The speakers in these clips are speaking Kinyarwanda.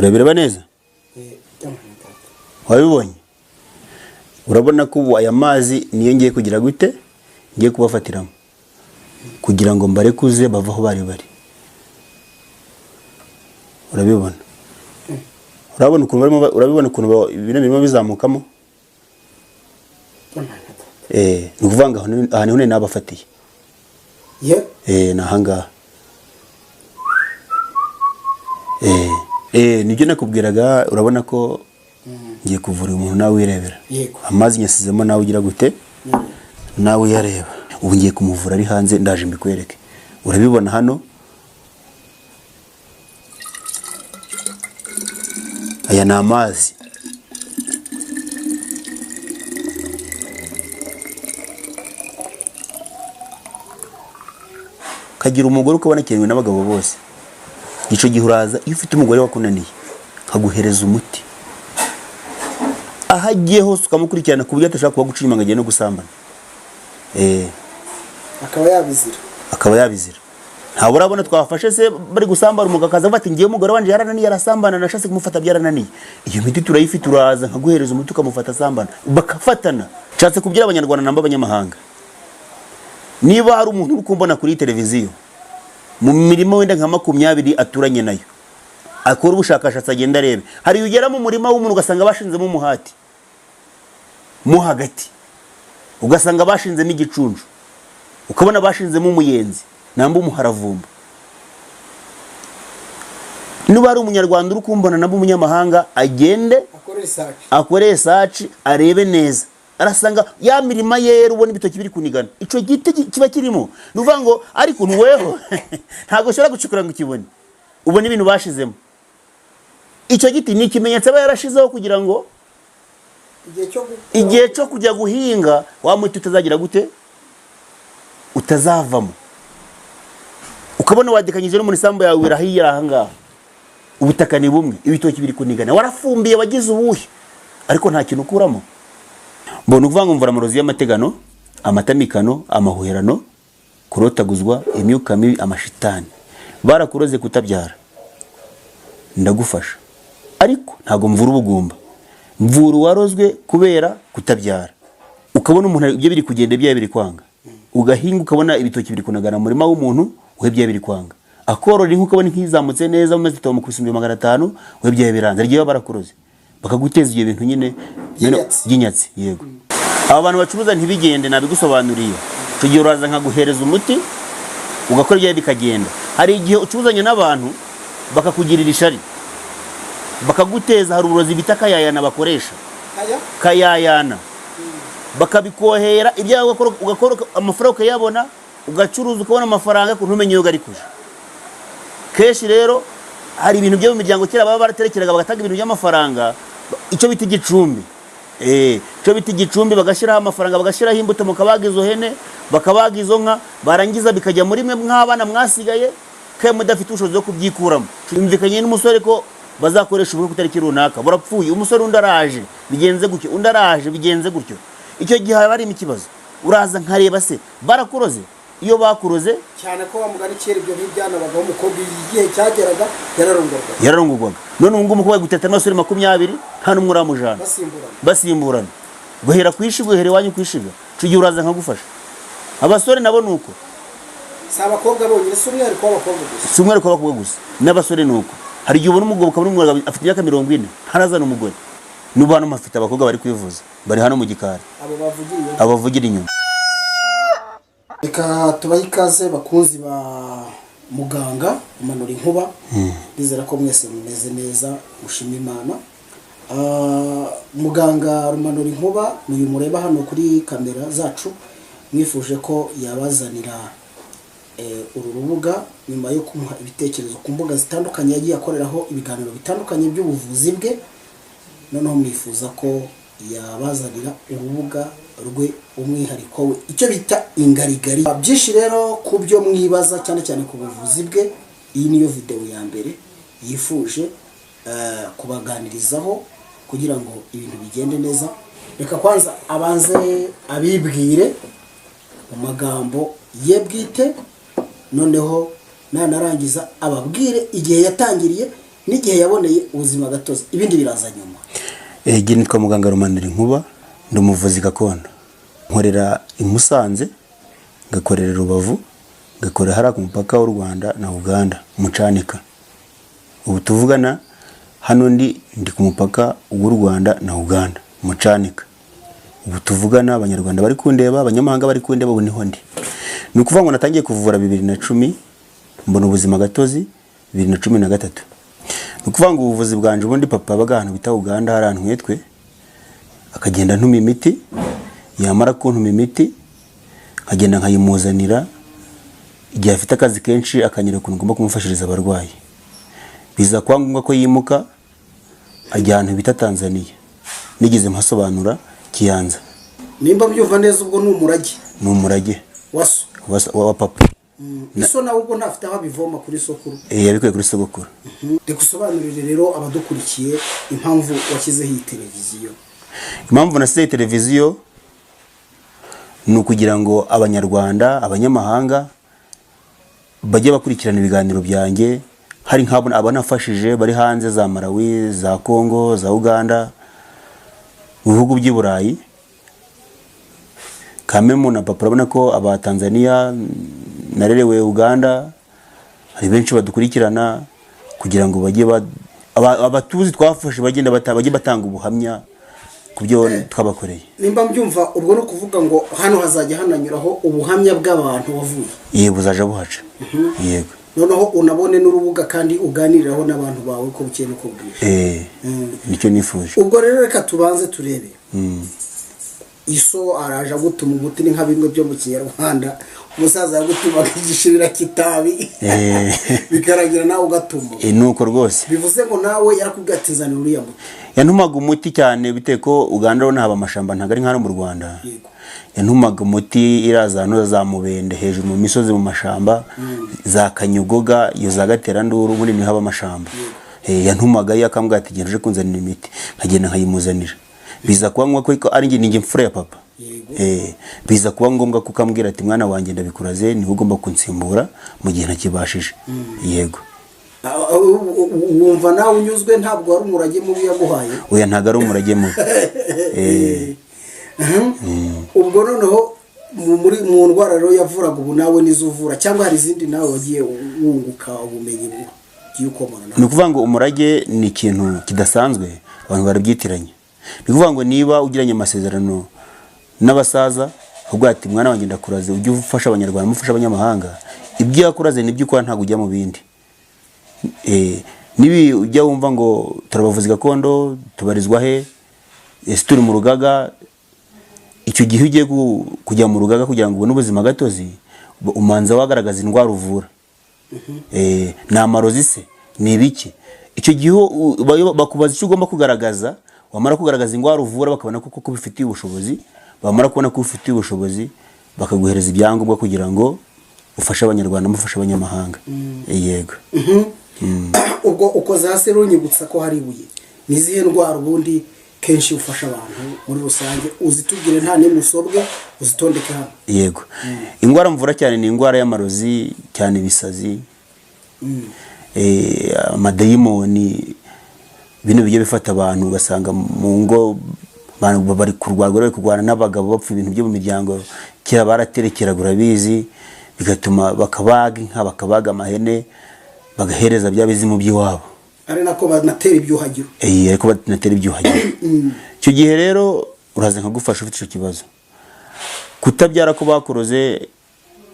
Urebera neza wabibonye urabona ko ubu aya mazi niyo ngiye kugira gute ngiye kubafatiramo kugira ngo mbarekuze bavaho bari urabibona urabibona ukuntu ibintu birimo bizamukamo ni ukuvuga ngo ahantu hone nabafatiye nahangaha nibyo nakubwiraga urabona ko ngiye kuvura umuntu nawe wirebera amazi nyasizemo nawe ugira gute nawe yareba ubu ngiye kumuvura ari hanze ndaje mbikwereke urabibona hano aya ni amazi kagira umugore ukabona kenewe n'abagabo bose ico gihe uraza iyo ufite umugore wakunaniye kaguhereza umuti ahagiye hose ukamukurikirana ku buryo atashaka kuba guca inyuma ngo agiye no gusambana akaba yabizira ntabwo urabona twafashe se bari gusambana umugakaza bati ngiye umugore wanje yarananiye arasambana nashatse kumufata byarananiye iyo miti turayifite uraza nkaguhereza umuti ukamufata asambana bakafatana nshatse kubyira abanyarwanda namba abanyamahanga niba hari umuntu uri kumbona kuri televiziyo mu mirimo wenda nka 20 aturanye nayo akora ubushakashatsi agenda arebe hari ugera mu murima w'umuntu ugasanga bashinzemo umuhati mo hagati ugasanga bashinzemo igicuncu ukabona bashinzemo umuyenzi namba umuharavumba niba hari umunyarwanda uri kumbona namba umunyamahanga agende akore research arebe neza arasanga ya mirima yero ubona ibitoki biri kunigana ico giti kiba kirimo nuvuga ngo ariko nweho ntago shora gucukura ngo kibone ubona ibintu bashizemo ico giti ni kimenyetso bayarashizeho kugira ngo igihe cyo kujya guhinga wa muti utazagira gute utazavamo ukabona wadikanyije no muri sambo yawe irahiyira ahangaha ubutaka ni bumwe ibitoki biri kunigana warafumbiye wagize ubuhe ariko nta kintu ukuramo mbona uvuga ngo mvura murozi y'amategano amatamikano amahuherano kurotaguzwa imyuka mibi amashitani barakuroze kutabyara ndagufasha ariko ntago mvura ubugumba mvura warozwe kubera kutabyara ukabona umuntu ibyo biri kugenda bya biri kwanga ugahinga ukabona ibitoki biri kunagana murima w'umuntu uhebye biri kwanga akorora inka ukabona nkizamutse neza mu mezi 5 mu 500 uhebye biranze ryo barakuroze bakaguteza ibyo bintu nyine by'inyatsi yego aba bantu bacuruza ntibigende nabigusobanuriye tugiye uraza nkaguhereza umuti ugakora ibyo bikagenda hari igihe ucuzanye n'abantu bakakugirira ishari bakaguteza hari uburozi bitaka yayana bakoresha kayayana bakabikohera ibyawe ugakora amafaranga ukayabona ugacuruza ukabona amafaranga ku ntumenye yo gari kuje keshi rero hari ibintu byo mu miryango kera baba baraterekeraga bagatanga ibintu by'amafaranga icyo bita igicumbi cyo bita igicumbi bagashiraho amafaranga bagashiraho imbuto mukabaga izo hene bakabaga izo nka barangiza bikajya muri mwe mwabana mwasigaye kaye mudafite ubushobozi bwo kubyikuramo cyumvikanye n'umusore ko bazakoresha ubwo kutariki runaka burapfuye umusore undaraje bigenze gutyo undaraje bigenze gutyo icyo gihe bari mu kibazo uraza nkareba se barakuroze iyo bakuroze cyane ko bamugana kera ibyo byana bagabo umukobwa igihe cyageraga yararongorwaga none ubu umukobwa guteta n'abasore 20 nta numwe uramujana basimburana guhera kwishiga guhera wanyu kwishiga tugiye uraza nkagufasha abasore nabo nuko saba bakobwa bonyine sumwe ariko abakobwa gusa n'abasore nuko hari igihe ubona umugabo kabone umugabo afite imyaka 40 harazana umugore n'ubana mafite abakobwa bari kwivuza bari hano mu gikari abo bavugira inyuma reka tubahe ikaze bakunzi ba muganga umanura inkuba bizera ko mwese mumeze neza mushima Imana muganga umanura inkuba uyu mureba hano kuri kamera zacu mwifuje ko yabazanira uru rubuga nyuma yo kumuha ibitekerezo ku mbuga zitandukanye yagiye akoreraho ibiganiro bitandukanye by'ubuvuzi bwe noneho mwifuza ko yabazanira urubuga rwe umwihariko we icyo bita ingarigari byinshi rero ku byo mwibaza cyane cyane ku buvuzi bwe iyi niyo video ya mbere yifuje kubaganirizaho kugira ngo ibintu bigende neza reka kwanza abanze abibwire mu magambo ye bwite noneho nanarangiza ababwire igihe yatangiriye n'igihe yaboneye ubuzima gatozi ibindi biraza nyuma. Igihe nitwa muganga Rumanura Inkuba, ndi umuvuzi gakondo, nkorera i Musanze, ngakorera Rubavu, ngakorera hariya ku mupaka w'u Rwanda na Uganda mu Cyanika. Ubu tuvugana hano ndi ku mupaka w'u Rwanda na Uganda mu Cyanika. Ubu tuvugana abanyarwanda bari kundeba, abanyamahanga bari kundeba, ubu niho ndi. Ni ukuvuga ngo natangiye kuvura 2010, mbona ubuzima gatozi 2013. Ni ukuvuga ngo ubuvuzi bwanje ubundi papa baga ahantu bita Uganda, hari ahantu hetwe, akagenda ntuma imiti, yamara kuntuma imiti nkagenda nkayimuzanira, igihe afite akazi kenshi akanyira ukuntu ngomba kumufashiriza abarwayi. Biza kwa ngombwa ko yimuka ajya ahantu bita Tanzania, nigeze mpasobanura Kiyanza. Nimba byumva neza ubwo n'umurage. N'umurage waso wa papa. Iso nawe ubwo ntafite aho bivoma kuri sokuru. Yabikuye kuri sogokuru. Rekusobanurire rero abadukurikiye impamvu wakizeho iyi televiziyo. Impamvu nasize televiziyo ni ukugira ngo abanyarwanda, abanyamahanga bajye bakurikirana ibiganiro byanjye. Hari nk'abo abanafashije bari hanze za Malawi, za Kongo, za Uganda, mu bihugu by'i Burayi. Kamemu na papa urabona ko aba Tanzania, narerewe Uganda, hari benshi badukurikirana kugira ngo bajye abatuzi twafashe bagenda bajye batanga ubuhamya kubyo twabakoreye. Nimba mbyumva ubwo no kuvuga ngo hano hazajya hananyuraho ubuhamya bw'abantu wavuye. Yego buzaje buhaca. Yego. Noneho unabone n'urubuga kandi uganiriraho n'abantu bawe ko bukeye ko bwije. Nicyo nifuje. Ubwo rero reka tubanze turebe. Iso araje gutuma umuti ni nka bimwe byo mu Kinyarwanda, umusaza yagutuma igishirira kitabi bikaragira nawe ugatuma. Nuko rwose. Bivuze ngo nawe yakubwatizana uriya muti. Yantumaga umuti cyane biteko Uganda ro nahaba amashamba ntagari nk'ano mu Rwanda. Yego. Yantumaga umuti iraza no za Mubende hejuru mu misozi mu mashamba, za Kanyugoga iyo za Gateranduru muri ni haba amashamba. Yantumaga yakambwati genje kunzanira imiti, nkagenda nkayimuzanira. Biza kuba ngombwa ko ari nge mfura ya papa. Biza kuba ngombwa ko kambwira ati mwana wanjye ndabikuraze ni ugomba kunsimbura mu gihe ntakibashije. Yego. Wumva nawe unyuzwe ntabwo ari umurage mubi yaguhaye? Oya ntago ari umurage mubi. Ubwo noneho mu ndwara rero yavuraga ubu nawe nizuvura cyangwa hari izindi nawe wagiye wunguka ubumenyi bw'ukomana? Ni ukuvuga ngo umurage ni ikintu kidasanzwe, abantu barabyitiranye. Ni ukuvuga ngo niba ugiranye amasezerano n'abasaza ubwo ati mwana wanjye ndakuraze ujye ufasha abanyarwanda mufasha abanyamahanga, ibyo yakuraze nibyo ukora ntago ujya mu bindi. Nibi ujya wumva ngo turabavuzi gakondo tubarizwa he, turi mu rugaga, icyo gihe ugiye kujya mu rugaga kugira ngo ubone ubuzima gatozi umanza wagaragaza indwara uvura. Ni amarozi se ni ibiki? Icyo gihe bakubaza icyo ugomba kugaragaza, wamara kugaragaza indwara uvura bakabona ko bifitiye ubushobozi, bamara kubona ko bifitiye ubushobozi bakaguhereza ibyangombwa kugira ngo ufashe abanyarwanda mufashe abanyamahanga. Yego. Ubwo ukoze hasi runyibutsa ko hari ibuye. Nizihe ndwara ubundi kenshi ufasha abantu muri rusange uzitubwire nta n'umusobwe uzitondeke hano? Yego. Indwara mvura cyane ni indwara y'amarozi cyane ibisazi. Amadayimoni bino bijye bifata abantu ugasanga mu ngo abantu bari kurwana n'abagabo bapfa ibintu byo mu miryango kera baraterekeragura bizi bigatuma bakabaga inka bakabaga amahene bagahereza bya bizimu by'iwabo, ari nako banatera ibyuhagiro. Ariko banatera ibyuhagiro. Icyo gihe rero uraza nkagufasha ufite icyo kibazo kutabyara ko bakoroze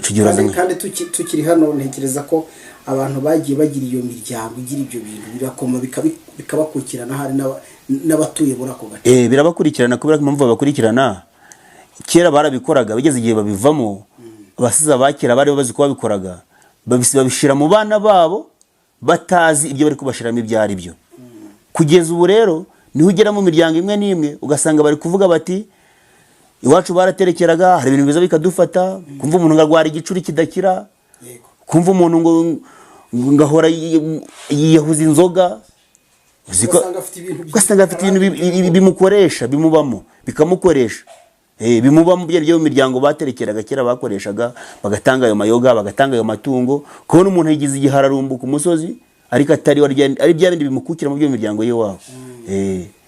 icyo gihe uraza kandi tukiri hano ntekereza ko abantu bagiye bagira iyo miryango igira ibyo bintu birakoma bikabakurikirana hari n'abatuye muri ako gace. Birabakurikirana kubera ko impamvu babakurikirana kera barabikoraga bigeze igihe babivamo, abasiza bakera bari bazi ko babikoraga babishira mu bana babo batazi ibyo bari kubashiramo ibyo ari byo. Kugeza ubu rero niho ugera mu miryango imwe n'imwe ugasanga bari kuvuga bati iwacu baraterekeraga hari ibintu biza bikadufata, kumva umuntu ngarwara igicuri kidakira, kumva umuntu ngo ngahora yiyahuza inzoga, ugasanga afite ibintu bimukoresha bimubamo bikamukoresha. Bimubamo byo mu miryango baterekeraga kera bakoreshaga bagatanga ayo mayoga bagatanga ayo matungo, kubona umuntu yigize igihararumbu ku musozi ariko atari ari bya bindi bimukukira mu byo miryango ye wabo.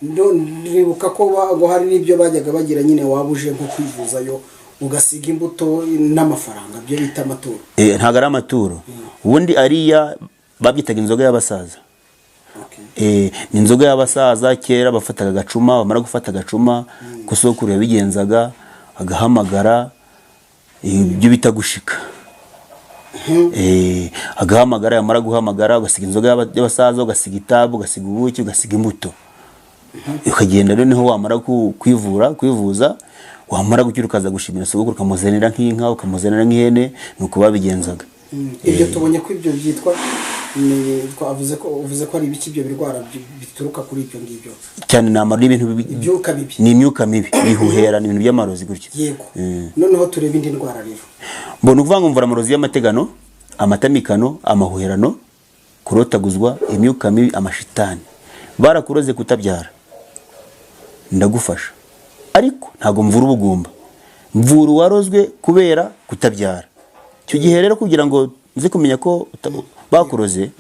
Ndibuka ko ngo hari n'ibyo bajyaga bagira nyine wabuje nko kwivuzayo ugasiga imbuto n'amafaranga byo bita amaturo. Ntago ari amaturo. Ubundi ariya babyitaga inzoga y'abasaza. Ni inzoga y'abasaza kera bafataga agacuma, bamara gufata agacuma kusokuru yabigenzaga agahamagara ibyo bita gushika. Agahamagara, yamara guhamagara ugasiga inzoga y'abasaza, ugasiga itabu, ugasiga ubuki, ugasiga imbuto. Ukagenda noneho wamara kwivuza, wamara gukira ukaza gushimira sogokuru, ukamuzanira nk'inka, ukamuzanira nk'ihene, nuko babigenzaga. Ibyo tubonye ko ibyo byitwa uvuze ko ari ibiki ibyo birwara bituruka kuri ibyo ngibyo cyane, namara ibintu byuka bibi, ni imyuka mibi, bihuhera, ni ibintu by'amarozi gutyo. Yego. Noneho turebe indi ndwara rero. Mbona uvanga umvura amarozi y'amategano, amatamikano, amahuherano, kurotaguzwa, imyuka mibi, amashitani. Barakuroze kutabyara, ndagufasha, ariko ntago mvura ubugumba, mvura warozwe kubera kutabyara. Cyo gihe rero kugira ngo nze kumenya ko bakuroze,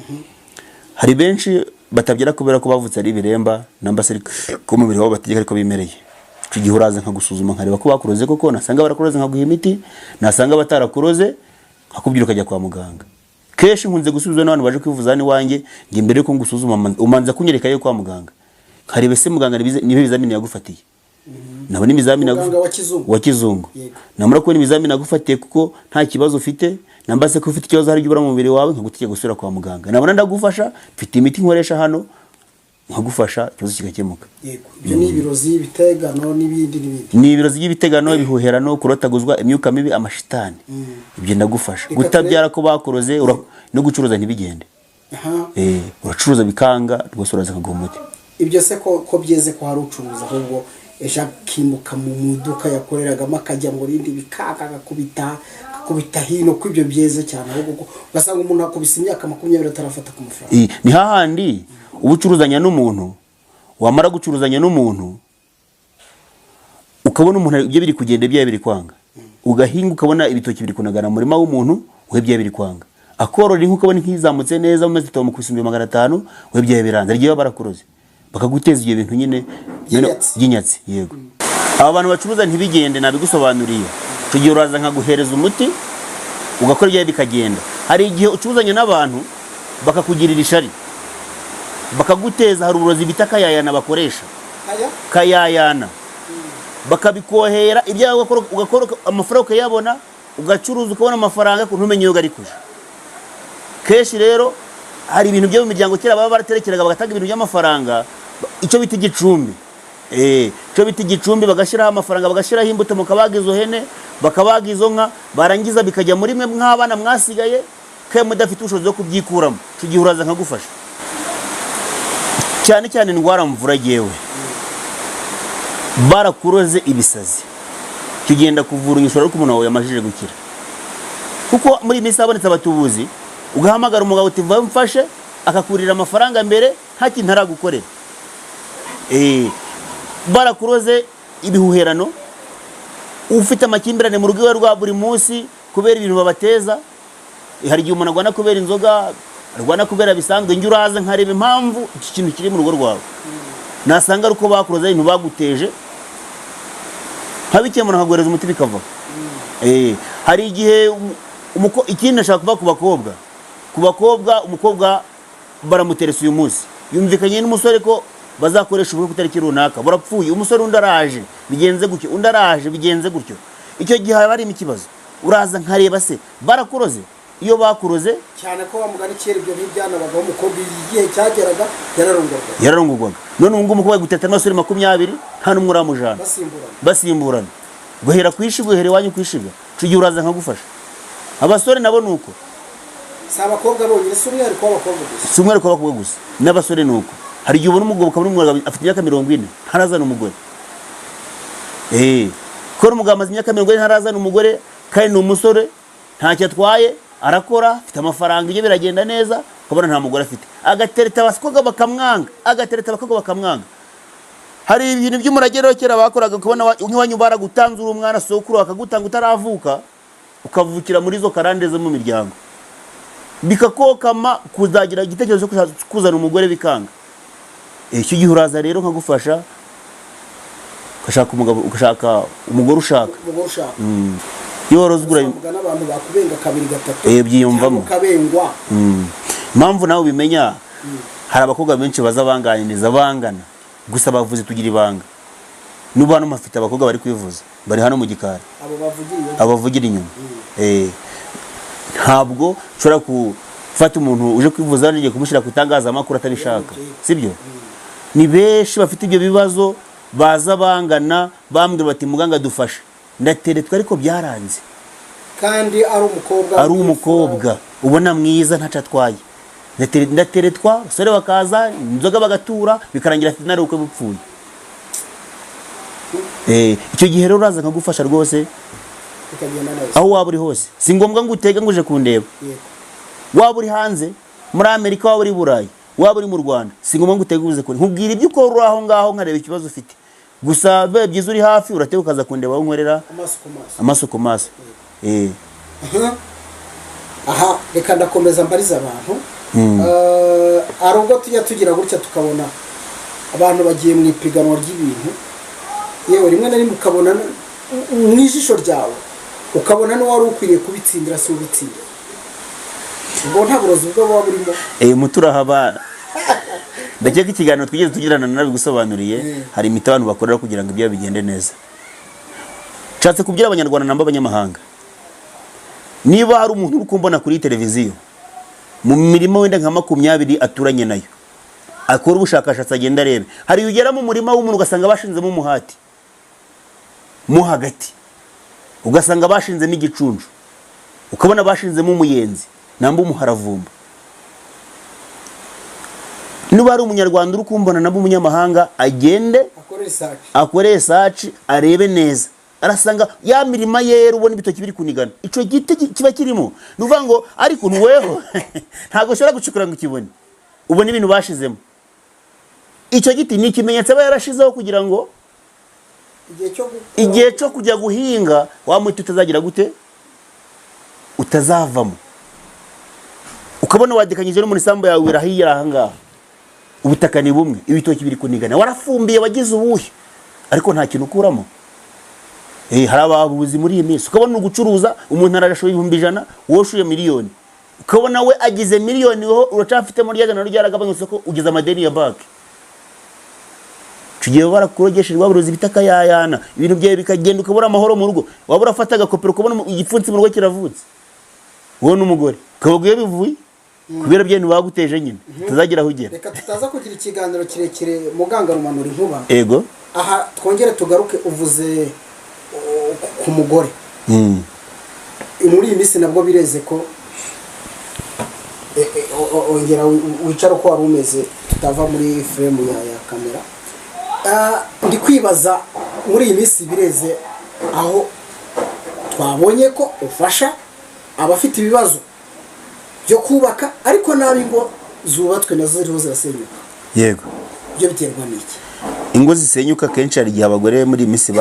hari benshi batabyara kubera ko bavutse ari biremba namba se ko mubiri wabo bategeka ariko bimereye. Cyo gihe uraza nkagusuzuma nkareba ko bakuroze koko, nasanga barakuroze nkaguha imiti, nasanga batarakuroze nkakubwira ukajya kwa muganga. Keshi nkunze gusubizwa n'abantu baje kwivuza ni wanjye, ngiye mbere ko ngusuzuma umanza kunyereka yo kwa muganga, karebe se muganga nibe bizamini yagufatiye. Nabona ibizamini wa kizungu, namara kubona ibizamini nagufatiye kuko nta kibazo ufite, namba se ko ufite ikibazo hari ubura mu mubiri wawe, nkagutegeka gusubira kwa muganga. Nabona ndagufasha, mfite imiti nkoresha hano, nkagufasha ikibazo kigakemuka. Yego. Ibyo ni ibirozi, ibitegano n'ibindi. Ni ibirozi by'ibitegano, ibihuherano, kurotaguzwa, imyuka mibi, amashitani. Ibyo ndagufasha. Gutabyara ko bakuroze no gucuruza ntibigende. Uracuruza bikanga, rwose uraza kaguha umuti. Ibyo se ko byeze ko hari ucuruza ahubwo kimuka mu muduka yakoreragamo akajya ngo rindi bikaka akakubita hino ko ibyo byeze cyane, ahubwo ugasanga umuntu akubise imyaka 20 atarafata ku mafaranga. Ni hahandi ubucuruzanya n'umuntu, wamara gucuruzanya n'umuntu ukabona umuntu ibyo biri kugenda bya biri kwanga, ugahinga ukabona ibitoki biri kunagana mu murima w'umuntu, we bya biri kwanga, akorora inka ukabona nkizamutse neza mu mezi 5 ku 500, we bya biranza rigiye barakuroze bakaguteza ibyo bintu nyine by'inyatsi. Yego. Aba bantu bacuruza ntibigende nabigusobanuriye. Tugiye uraza nkaguhereza umuti ugakora ibyo bikagenda. Hari igihe ucuruzanya n'abantu bakakugirira ishari, bakaguteza, hari uburozi bita kayayana bakoresha. Kayayana bakabikohera ibyawe ugakora amafaranga ukayabona, ugacuruza ukabona amafaranga ko ntumenye yo gari kuje. Keshi rero hari ibintu byo mu miryango kera baba baraterekeraga bagatanga ibintu by'amafaranga, icyo bita igicumbi. Cyo bita igicumbi, bagashiraho amafaranga, bagashiraho imbuto, mukabaga izo hene, bakabaga izo nka, barangiza bikajya muri mwe nk'abana mwasigaye, kaye mudafite ubushobozi bwo kubyikuramo. Tugiye uraza nkagufasha. Cyane cyane ndwara mvura yewe, barakuroze ibisazi, kigenda kuvura unyishora ariko umuntu wawe yamajije gukira. Kuko muri imisi abonetse abatubuzi, ugahamagara umugabo uti vuba mfashe, akakurira amafaranga mbere nta kintu aragukorera. Barakuroze ibihuherano, ufite amakimbirane mu rugo rwa buri munsi kubera ibintu babateza. Hari igihe umuntu agwana kubera inzoga, arwana kubera bisanzwe, njye uraza nkareba impamvu iki kintu kiri mu rugo rwawe, nasanga ari uko bakuroze ibintu baguteje, nkabikemura nkaguhereza umuti bikava. Hari igihe ikindi nashaka kuva ku bakobwa, umukobwa baramuteresa uyu munsi, yumvikanye n'umusore ko bazakoresha ubukwe kutariki runaka, burapfuye, umusore undaraje bigenze gutyo, undaraje bigenze gutyo. Icyo gihe hari ikibazo, uraza nkareba se barakuroze. Iyo bakuroze cyane ko bamugana kera ibyo byanabaga umukobwa igihe cyageraga yararongorwaga. None ubu umukobwa guteta n'abasore 20 nta numwe uramujana, basimburana guhera kwishiga, guhera wanyu kwishiga. Tugiye uraza nkagufasha. Abasore nabo nuko sabakobwa bonyine, sumwe ari kwa bakobwa gusa, n'abasore nuko. Hari igihe ubona umugabo kabone umugabo afite imyaka 40 ntarazana umugore. Kora umugabo amaze imyaka 40 ntarazana umugore, kandi ni umusore ntacyo atwaye, arakora, afite amafaranga, ibyo biragenda neza, kabona nta mugore afite. Agatereta abakobwa bakamwanga. Hari ibintu by'umuragero kera bakoraga, kubona nk'iwanyu baragutanzura umwana sokuru akagutanga utaravuka, ukavukira muri zo karande zo mu miryango. bikakokama kuzagira igitekerezo cyo kuzana umugore bikanga. Icyo gihe uraza rero nkagufasha ugashaka umugabo, ugashaka umugore ushaka. Iyo warozgura n'abantu bakubenga kabiri gatatu byiyumvamo kabengwa. Impamvu nawe ubimenya, hari abakobwa benshi baza banganiriza bangana gusa bavuze tugira ibanga. Nubu hano mafite abakobwa bari kwivuza, bari hano mu gikari, abavugira inyuma. Ntabwo ushobora gufata umuntu uje kwivuza ngiye kumushyira ku itangazamakuru atabishaka, sibyo? Ni benshi bafite ibyo bibazo baza bangana bambwira bati muganga dufashe, ndateretwa ariko byaranze. Kandi ari umukobwa ubona mwiza ntaca atwaye, ndateretwa sore bakaza inzoga bagatura bikarangira ati nari uko bupfuye. Icyo gihe rero uraza nkagufasha rwose aho waba uri hose. Si ngombwa ngo utege ngo uje kundeba. Waba uri hanze muri Amerika, waba uri Burayi, waba uri mu Rwanda, si ngombwa ngo utege uze kundeba. Nkubwira ibyo ukora aho ngaho nkareba ikibazo ufite. Gusa biba byiza uri hafi urateka ukaza kundeba aho nkorera amaso ku maso. Aha reka ndakomeza mbariza abantu. Ari ubwo tujya tugira gutya tukabona abantu bagiye mu ipiganwa ry'ibintu, yewe rimwe na rimwe ukabona mu ijisho ryawe ukabona n'uwari ukwiriye kubitsindira si ubitsindira. Ubwo nta burozi bwo buba burimo. Muturahaba ndakeka ikiganiro twigeze tugirana nabigusobanuriye, hari imiti abantu bakorera kugira ngo ibyo bigende neza. Nshatse kubwira abanyarwanda namba abanyamahanga, niba hari umuntu uri kumbona kuri televiziyo mu mirimo wenda nka 20 aturanye nayo, akora ubushakashatsi agenda arebe, hari ugera mu murima w'umuntu ugasanga bashinzemo umuhati mo hagati, ugasanga bashinzemo igicuncu, ukabona bashinzemo umuyenzi namba umuharavumba. Niba ari umunyarwanda uri kumbona nabo umunyamahanga agende akore research arebe neza, arasanga ya mirima yera ubona ibitoki biri kunigana, ico gite kiba kirimo. Nuvuga ngo ariko nweho ntago shora gucukura ngo kibone, ubona ibintu bashizemo. Ico giti ni ikimenyetso aba yarashizeho kugira ngo igihe cyo kujya guhinga wa muti utazagira gute, utazavamo. Ukabona wadekanyije no muri sambu yawe wirahira ahangaha, ubutaka ni bumwe, ibitoki biri kunigana, warafumbiye wagize ubuhe ariko nta kintu ukuramo. Hari ababuzi muri iyi minsi, ukabona ugucuruza umuntu ararashoye 100,000 woshuye miliyoni, ukabona we agize miliyoni ho uracafite muri yagana ryaragabanyutse ko ugize amadeni ya banki. Tugiye barakurogesherwa baburozi bitaka yayana, ibintu byawe bikagenda ukabura amahoro mu rugo, wabura afata agakopero ukabona igipfunsi mu rugo kiravutse. Wowe n'umugore kabaguye bivuye kubera byentu baguteje nyine, tuzagira aho ugera. Reka tutaza kugira ikiganiro kirekire muganga rumanura inkuba. Ego aha twongere tugaruke, uvuze ku mugore. Muri iyi minsi nabwo bireze ko ongera wicara uko wari umeze, tutava muri frame ya kamera. Ndi kwibaza muri iyi minsi bireze aho twabonye ko ufasha abafite ibibazo byo kubaka ariko nabi ngo zubatswe nazo ziriho zirasenyuka. Yego, byo biterwa n'iki? Ingo zisenyuka kenshi hari igihe abagore muri iyi minsi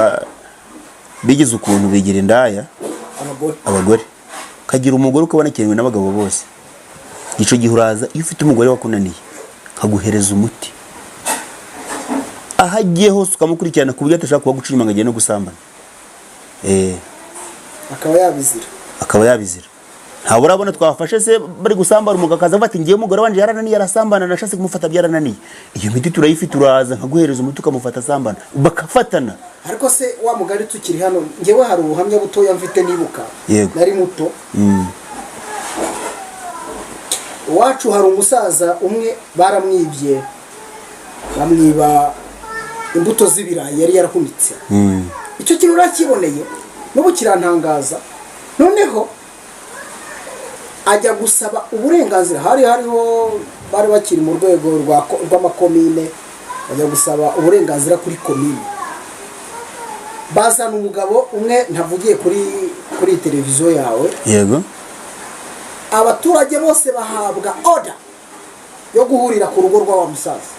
bigize ukuntu bigira indaya. Abagore kagira umugore ukabona cyane n'abagabo bose, ico gihe uraza iyo ufite umugore wakunaniye kaguhereza umuti, ahagiye hose ukamukurikirana ku buryo atashaka kuba gucuma ngo agiye no gusambana. Akaba yabizira. Nta burabona twafashe se bari gusambana umugabo akaza bati ngiye umugore wanje yarananiye arasambana nashase kumufata byarananiye. Iyo miti turayifite, uraza nkaguhereza umuti ukamufata asambana bakafatana. Ariko se wa mugari tukiri hano ngewe hari ubuhamya butoya mfite nibuka nari muto. Wacu hari umusaza umwe baramwibye, bamwiba imbuto z'ibirayi yari yarahunitse. Icyo kintu urakiboneye n'ubu kirantangaza. Noneho ajya gusaba uburenganzira, hariho bari bakiri mu rwego rw'amakomine, ajya gusaba uburenganzira kuri komine. Bazana umugabo umwe ntavugiye kuri televiziyo yawe. Yego. Abaturage bose bahabwa order yo guhurira ku rugo rwa musaza.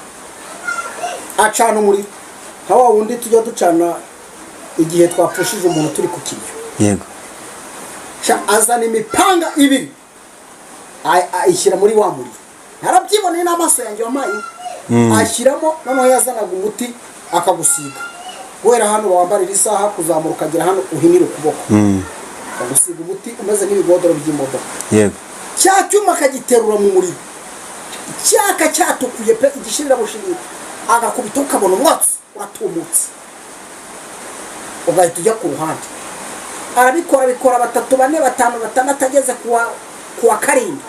Acana umuriro hawa wundi tujya ducana igihe twapfushije umuntu turi ku kiryo. Yego. Azana imipanga ibiri ayishyira muri wa muriro, narabyiboneye n'amaso yanjye wamaye, ashyiramo noneho yazanaga umuti akagusiga, guhera hano wambarira isaha kuzamura ukagera hano uhinira ukuboko, akagusiga umuti umeze nk'ibigodoro by'imodoka, yego, cya cyuma akagiterura mu muriro, cyaka cyatukuye pe igishirira bushirira, agakubita ukabona umwotsi uratumutse, ugahita ujya ku ruhande. Arabikora 3 4 5 6 ageze kuwa karindwi,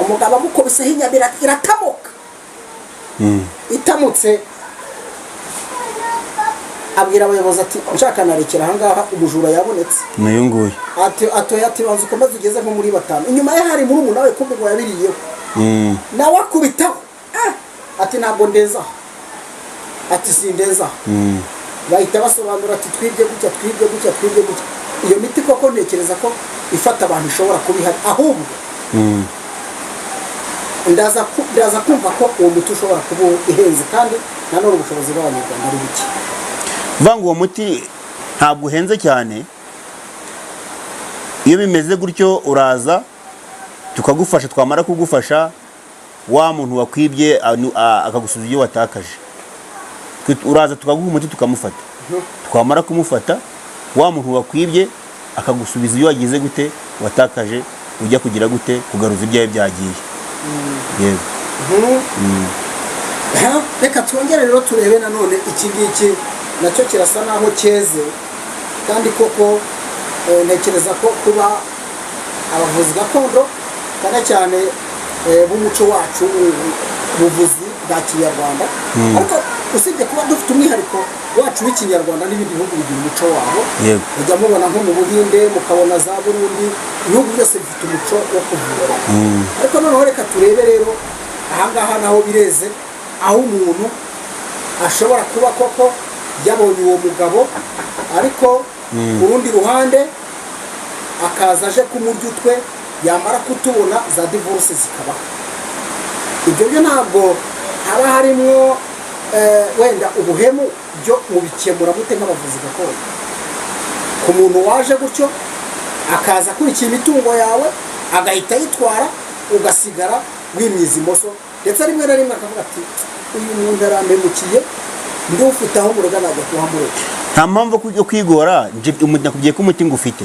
umugabo amukobiseho inyabira iratamuka, itamutse abwira abayobozi ati nshaka narekera ahangaha umujura yabonetse, nayo nguye ati banza ukomeze ugeze nko muri 5. Inyuma ye hari muri umuntu we kumbe ngo yabiriyeho, nawe akubitaho ati ntabwo ndeza, ati sindeza, bahita basobanura ati twibye gutya. Iyo miti koko ntekereza ko ifata abantu ishobora kubiha, ahubwo ndaza kumva ko uwo muti ushobora kuba ihenze, kandi nanone ubushobozi bw'abanyarwanda ari buke. Vanga uwo muti ntabwo uhenze cyane, iyo bimeze gutyo uraza tukagufasha, twamara kugufasha wa muntu wakwibye akagusubiza ibyo watakaje, uraza tukaguha umuti tukamufata, twamara kumufata wa muntu wakwibye akagusubiza ibyo wagize gute watakaje, ujya kugira gute kugaruza ibyawe byagiye. Yego. Reka twongere rero turebe nanone iki ngiki nacyo kirasa naho cyeze, kandi koko ntekereza ko kuba abavuzi gakondo cyane cyane b'umuco wacu ubuvuzi bwa Kinyarwanda, ariko usibye kuba dufite umwihariko wacu w'ikinyarwanda n'ibindi bihugu bigira umuco wabo, ujya mubona nko mu Buhinde, mukabona za Burundi, ibihugu byose bifite umuco wo kuvura. Ariko noneho reka turebe rero ahangaha naho bireze, aho umuntu ashobora kuba koko yabonye uwo mugabo, ariko urundi ruhande akaza aje kumurya utwe, yamara kutubona za divorce zikaba. Ibyo byo ntabwo haba harimo wenda ubuhemu, byo mubikemura mute nk'abavuzi gakondo? Ku muntu waje gutyo akaza kurikira imitungo yawe agahita yitwara, ugasigara wimyiza imoso, ndetse rimwe na rimwe akavuga ati uyu muntu arampemukiye, ndufite aho murega najya kuhamureka. Nta mpamvu yo kwigora, nakubwiye ko umuti ngufite.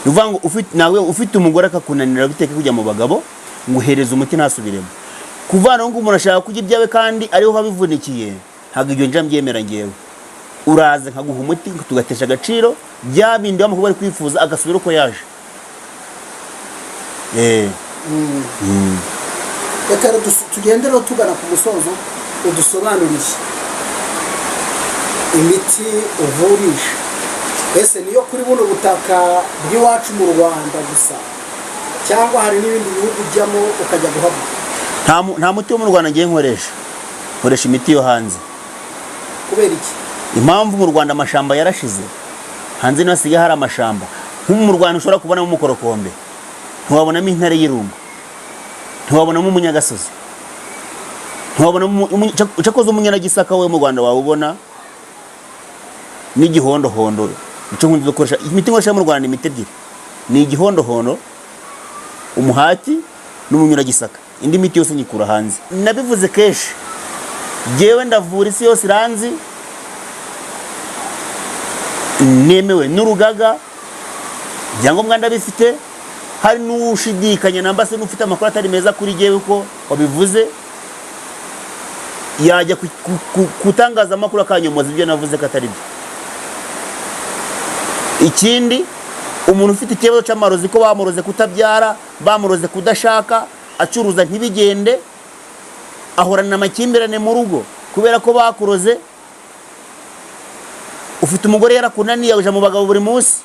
Uvuga ngo nawe ufite umugore akakunanira biteke kujya mu bagabo, nguhereza umuti ntasubiremo. Kuvana ngo umuntu ashaka kujya ibyawe kandi ariho habivunikiye, ntabwo ibyo njya mbyemera ngewe. Uraza nkaguha umuti tugatesha agaciro bya bindi wamukubwa ari kwifuza, agasubira uko yaje. Reka tugendere tugana ku musozo, udusobanurire imiti uvurisha, ese niyo kuri buno butaka bw'iwacu mu Rwanda gusa, cyangwa hari n'ibindi bihugu ujyamo ukajya guhabwa? Nta muti wo mu Rwanda ngiye nkoresha imiti yo hanze. Kubera iki? Impamvu mu Rwanda amashamba yarashize, hanze niho hasigaye hari amashamba. Nk'ubu mu Rwanda ushobora kubonamo umukorokombe, ntiwabonamo intare y'irungu, ntiwabonamo umunyagasozi, ntiwabonamo ucakoze umunyanagisaka we mu Rwanda wawubona, n'igihondohondo. Icyo nkunze gukoresha imiti nkoresha mu Rwanda imiti ebyiri, ni igihondohondo, umuhati n'umunyuragisaka. Indi miti yose nyikura hanze. Nabivuze kenshi, jewe ndavura isi yose iranzi, nemewe n'urugaga, byangombwa ndabifite. Hari n'ushidikanya namba se n'ufite amakuru atari meza kuri jewe uko wabivuze, yajya kutangaza amakuru akanyomoza ibyo navuze ko atari byo. Ikindi, umuntu ufite ikibazo cy'amarozi ko bamuroze kutabyara, bamuroze kudashaka, acuruza ntibigende, ahorana amakimbirane mu rugo kubera ko bakuroze. Ufite umugore yarakunaniye aje mu bagabo buri munsi,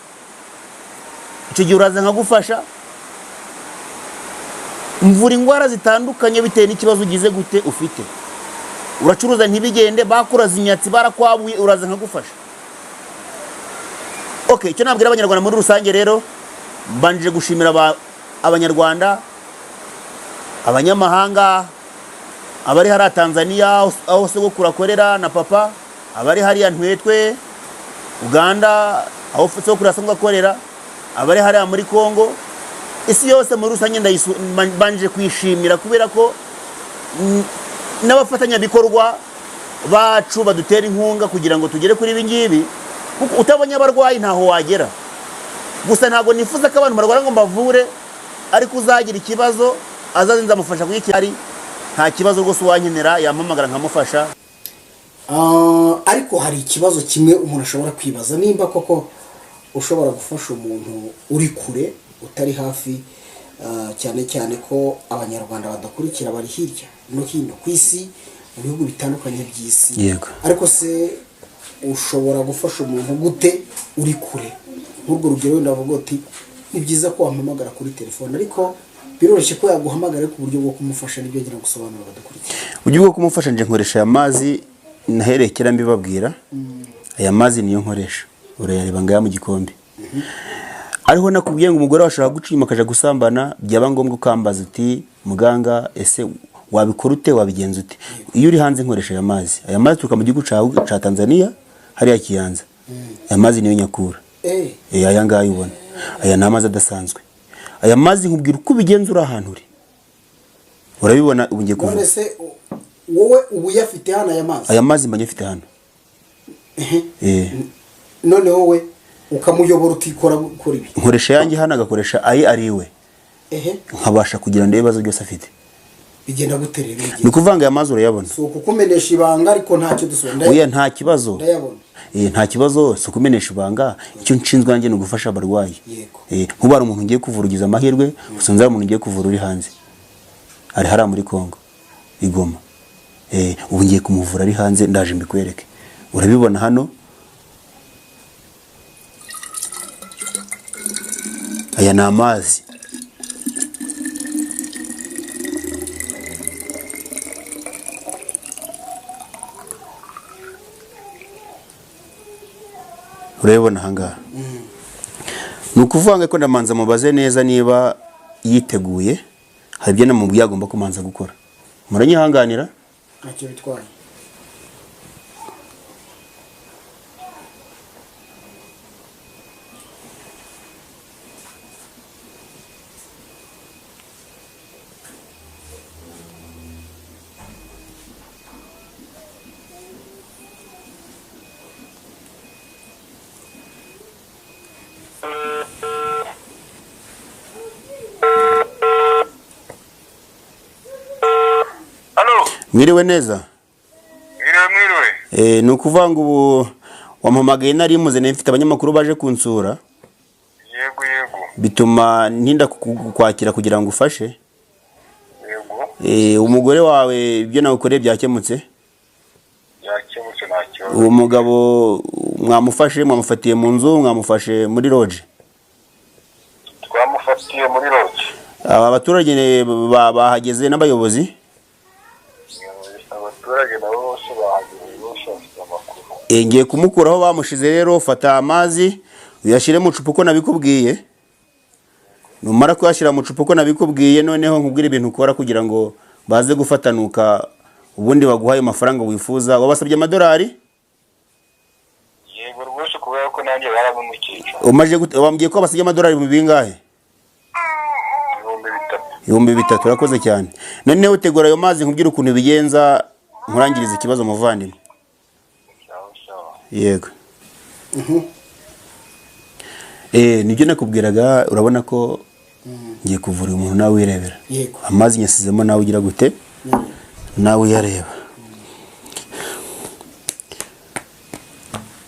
icyo gihe uraza nkagufasha. Mvura indwara zitandukanye bitewe n'ikibazo ugize gute ufite. Uracuruza ntibigende, bakuraza imyatsi barakwabuye, uraza nkagufasha. Okay, icyo nabwira abanyarwanda muri rusange rero, mbanje gushimira abanyarwanda, abanyamahanga, abari hari Tanzania aho sogokuru akorera na papa, abari hari Ntwetwe Uganda aho sogokuru asanzwe akorera, abari hari muri Kongo, isi yose muri rusange mbanje kwishimira kubera ko n'abafatanyabikorwa bacu badutera inkunga kugira ngo tugere kuri ibi ngibi, kuko utabonye abarwayi ntaho wagera. Gusa ntabwo nifuza ko abantu barwara ngo mbavure, ariko uzagira ikibazo azaze nzamufasha kuyikira, nta kibazo rwose uwankenera yampamagara nkamufasha. Ariko hari ikibazo kimwe umuntu ashobora kwibaza, nimba koko ushobora gufasha umuntu uri kure utari hafi, cyane cyane ko abanyarwanda badakurikira bari hirya no hino ku isi mu bihugu bitandukanye by'isi. Yego. Ariko se ushobora gufasha umuntu gute uri kure? Nk'urwo rugero ndavuga uti ni byiza ko wampamagara kuri telefone, ariko biroroshye ko yaguhamagara ku buryo bwo kumufasha. Nibyo ngira gusobanura badakurikira. Uburyo bwo kumufasha nje nkoresha aya mazi naherekera mbibabwira. Aya mazi niyo nkoresha, urayareba ngaya mu gikombe. Ariho nakubwiye ngo umugore washaka gucima akaja gusambana, byaba ngombwa ukambaza uti muganga, ese wabikora ute, wabigenza ute? Iyo uri hanze nkoresha aya mazi. Aya mazi tuka mu gihugu ca Tanzania hariya Kiyanza. Aya mazi niyo nyakura. Aya ngaya ubona. Aya namazi adasanzwe. Aya mazi nkubwira uko bigenzura ahantu uri. Urabibona ubu ngiye kuvuga. None se wowe ubu yafite hano aya mazi? Aya mazi mbanye afite hano. None wowe ukamuyobora ukikora kuri ibi? Nkoresha yanjye hano agakoresha ariwe. Nkabasha kugira ndebe ibibazo byose afite. Bigenda guterera. Ni kuvanga aya mazi urayabona. So kukumenesha ibanga ariko ntacyo dusonda. Oya nta kibazo. Ndayabona. Nta kibazo, so kumenesha ibanga. Icyo nshinzwe nanjye no gufasha abarwayi. Yego. Nkubara umuntu ngiye kuvurugiza amahirwe, usonza umuntu ngiye kuvura uri hanze. Ari hara muri Kongo. Igoma. Ubu ngiye kumuvura ari hanze, ndaje mbikwereke. Urabibona hano. Aya ni amazi. Urabibona hangaha. Nukuvanga ko ndamanza mubaze neza niba yiteguye, hari ibyo namubwiye agomba kumanza gukora. Muranyihanganira? Ntacyo bitwaye. Mwiriwe neza? Mwiriwe. Nukuvanga ubu wampamagaye nari muze mfite abanyamakuru baje kunsura. Yego. Bituma ntinda kukwakira kugira ngo ufashe. Yego. Umugore wawe ibyo nawukoreye byakemutse? Byakemutse nta kibazo. Uwo mugabo mwamufashe, mwamufatiye mu nzu, mwamufashe muri lodge? Twamufatiye muri lodge. Aba baturage bahageze n'abayobozi? Abaturage nabo bose bahageze, bose bafite amakuru. Ngiye kumukuraho bamushize rero, fata amazi uyashire mu cupa uko nabikubwiye. Numara kuyashira mu cupa uko nabikubwiye, noneho nkubwira ibintu ukora kugira ngo baze gufatanuka, ubundi baguhaye amafaranga wifuza. Wabasabye amadolari? Yego rwose kubera ko nanjye baramumukije. Wambwiye ko basabye amadolari mu bingahe? 3,000. Urakoze cyane. Noneho utegura ayo mazi nkubwira ukuntu bigenza, nkurangiriza ikibazo muvandimwe. Yego. Nibyo nakubwiraga, urabona ko ngiye kuvura umuntu nawe wirebera. Yego. Amazi nyasizemo nawe ugira gute? Nawe yareba.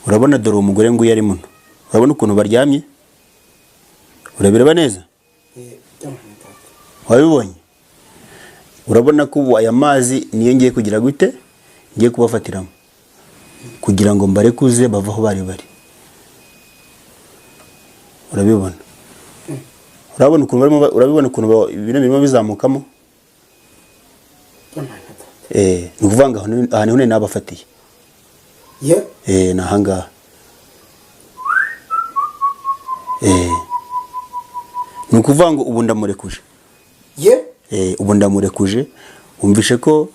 Urabona dore umugore ngo yari muno. Urabona ukuntu baryamye? Urabireba neza? Wabibonye? Urabona ko aya mazi niyo ngiye kugira gute? Ngiye kubafatiramo kugira ngo mbarekuze bavaho bari. Urabibona? Urabibona ukuntu ibintu birimo bizamukamo? Nukuvanga ahantu hone nabafatiye. Nahangaha. Nukuvanga ubu ndamurekuje. Ubu ndamurekuje, umvishe ko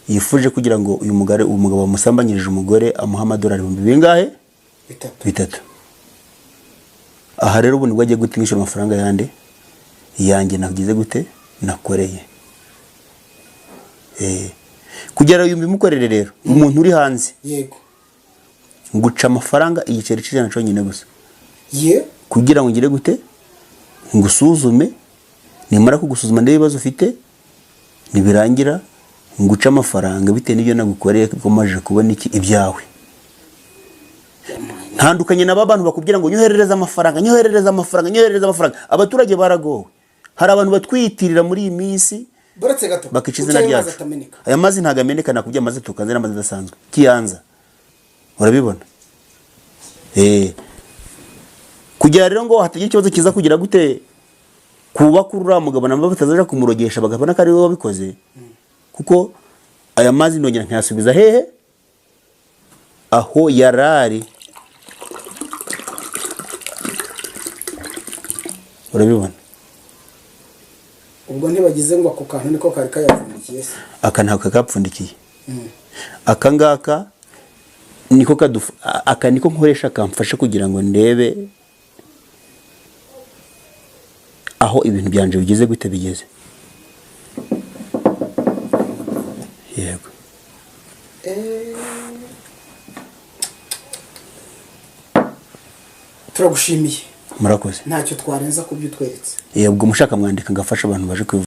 yifuje kugira ngo uyu umugabo wamusambanyirije umugore amuha amadolari 3,000. Aha rero ubu nibwo agiye gutingisha amafaranga yande yanjye nagize gute nakoreye. Kugera uyu mbimukorere rero umuntu uri hanze yego nguca amafaranga igiceri cy'ijana cyonyine gusa kugira ngo ngire gute ngusuzume, nimara kugusuzuma n'ibibazo ufite nibirangira nguca amafaranga bitewe n'ibyo nagukoreye komaje kubona iki ibyawe. Ntandukanye na babantu bakubwira ngo nyoherereza amafaranga. Abaturage baragowe. Hari abantu batwiyitirira muri iyi minsi bakica izina ryacu. Aya mazi ntago ameneka, nakubye amazi tukanze n'amazi adasanzwe kiyanza, urabibona. Kugira rero ngo hatagira ikibazo kiza kugira gute kuba kurura mugabo namba batazaje kumurogesha bagabona ko ari we wabikoze, kuko aya mazi ndongera ntiyasubiza hehe aho yarari, urabibona. Ubwo ntibagize ngo ako kantu niko kari kayapfundikiye se, aka ntako kapfundikiye. Aka ngaka niko aka niko nkoresha kamfasha kugira ngo ndebe aho ibintu byanje bigeze gute bigeze. Yego. Turagushimiye. Murakoze. Ntacyo twarenza kubyutweretse. Ubwo mushaka mwandika ngafasha abantu baje kwivuza.